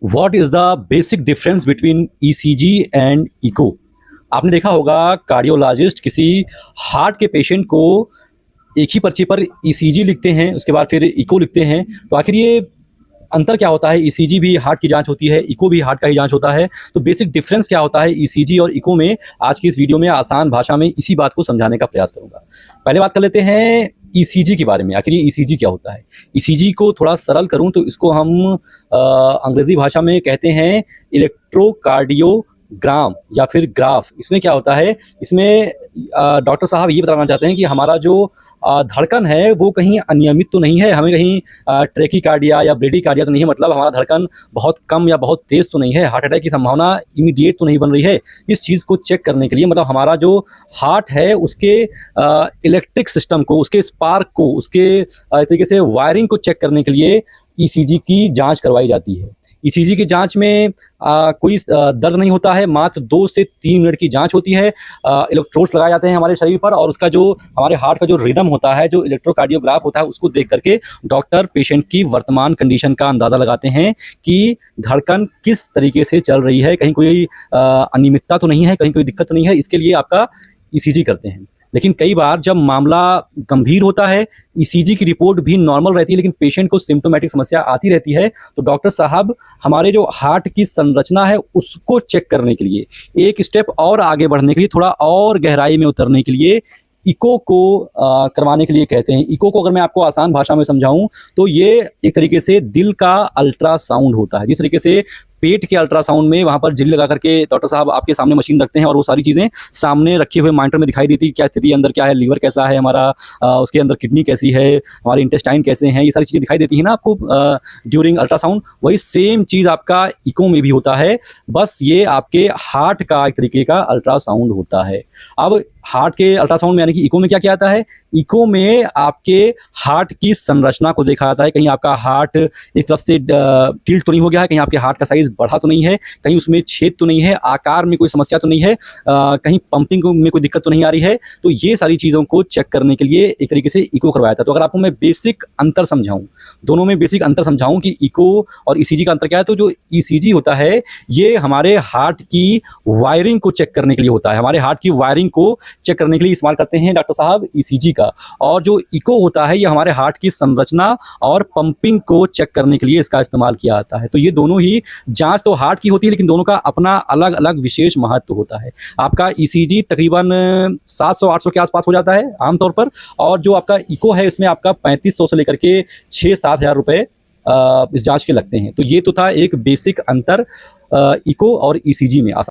What is the basic difference between ECG and echo. आपने देखा होगा कार्डियोलॉजिस्ट किसी हार्ट के पेशेंट को एक ही पर्ची पर ईसीजी लिखते हैं, उसके बाद फिर इको लिखते हैं। तो आखिर ये अंतर क्या होता है? ईसीजी भी हार्ट की जांच होती है, इको भी हार्ट का ही जांच होता है। तो बेसिक डिफरेंस क्या होता है ईसीजी और इको में, आज की इस वीडियो में आसान भाषा में इसी बात को समझाने का प्रयास करूंगा। पहले बात कर लेते हैं ईसीजी के बारे में। आखिर ये ईसीजी क्या होता है? ईसीजी को थोड़ा सरल करूं तो इसको हम अंग्रेजी भाषा में कहते हैं इलेक्ट्रोकार्डियोग्राम या फिर ग्राफ। इसमें क्या होता है, इसमें डॉक्टर साहब ये बताना चाहते हैं कि हमारा जो धड़कन है वो कहीं अनियमित तो नहीं है, हमें कहीं ट्रेकीकार्डिया या ब्रेडीकार्डिया तो नहीं है, मतलब हमारा धड़कन बहुत कम या बहुत तेज़ तो नहीं है, हार्ट अटैक की संभावना इमीडिएट तो नहीं बन रही है। इस चीज़ को चेक करने के लिए, मतलब हमारा जो हार्ट है उसके इलेक्ट्रिक सिस्टम को, उसके स्पार्क को, उसके तरीके से वायरिंग को चेक करने के लिए ईसीजी की जांच करवाई जाती है। ईसीजी की जांच में कोई दर्द नहीं होता है, मात्र 2 से 3 मिनट की जांच होती है। इलेक्ट्रोड्स लगाए जाते हैं हमारे शरीर पर और उसका जो हमारे हार्ट का जो रिदम होता है, जो इलेक्ट्रोकार्डियोग्राफ होता है, उसको देख करके डॉक्टर पेशेंट की वर्तमान कंडीशन का अंदाज़ा लगाते हैं कि धड़कन किस तरीके से चल रही है, कहीं कोई अनियमितता तो नहीं है, कहीं कोई दिक्कत तो नहीं है। इसके लिए आपका ईसीजी करते हैं। लेकिन कई बार जब मामला गंभीर होता है, ईसीजी की रिपोर्ट भी नॉर्मल रहती है, लेकिन पेशेंट को सिम्टोमेटिक समस्या आती रहती है, तो डॉक्टर साहब हमारे जो हार्ट की संरचना है उसको चेक करने के लिए, एक स्टेप और आगे बढ़ने के लिए, थोड़ा और गहराई में उतरने के लिए इको को करवाने के लिए कहते हैं। इको को अगर मैं आपको आसान भाषा में समझाऊं तो ये एक तरीके से दिल का अल्ट्रासाउंड होता है। जिस तरीके से पेट के अल्ट्रासाउंड में वहां पर झिल्ली लगा करके डॉक्टर साहब आपके सामने मशीन रखते हैं और वो सारी चीज़ें सामने रखे हुए मॉनिटर में दिखाई देती है, क्या स्थिति अंदर क्या है, लीवर कैसा है हमारा, उसके अंदर किडनी कैसी है, हमारे इंटेस्टाइन कैसे हैं, ये सारी चीज़ें दिखाई देती है ना आपको ड्यूरिंग अल्ट्रासाउंड। वही सेम चीज़ आपका इको में भी होता है, बस ये आपके हार्ट का एक तरीके का अल्ट्रासाउंड होता है। अब हार्ट के अल्ट्रासाउंड में यानी कि इको में क्या क्या आता है? इको में आपके हार्ट की संरचना को देखा जाता है, कहीं आपका हार्ट एक तरफ से टिल्ट तो नहीं हो गया है, कहीं आपके हार्ट का साइज बढ़ा तो नहीं है, कहीं उसमें छेद तो नहीं है, आकार में कोई समस्या तो नहीं है, कहीं पंपिंग में कोई दिक्कत तो नहीं आ रही है। तो ये सारी चीज़ों को चेक करने के लिए एक तरीके से इको करवाया था। तो अगर आपको मैं बेसिक अंतर समझाऊं, दोनों में बेसिक अंतर समझाऊं कि इको और ईसीजी का अंतर क्या है, तो जो ईसीजी होता है ये हमारे हार्ट की वायरिंग को चेक करने के लिए होता है, हमारे हार्ट की वायरिंग को चेक करने के लिए इस्तेमाल करते हैं डॉक्टर साहब ईसीजी का। और जो इको होता है ये हमारे हार्ट की संरचना और पंपिंग को चेक करने के लिए इसका इस्तेमाल किया जाता है। तो ये दोनों ही जांच तो हार्ट की होती है, लेकिन दोनों का अपना अलग अलग विशेष महत्व होता है। आपका ईसीजी तकरीबन 700-800 के आसपास हो जाता है आमतौर पर, और जो आपका इको है इसमें आपका 3500 से लेकर के 6-7 हज़ार रुपये इस जांच के लगते हैं। तो ये तो था एक बेसिक अंतर इको और ईसीजी में।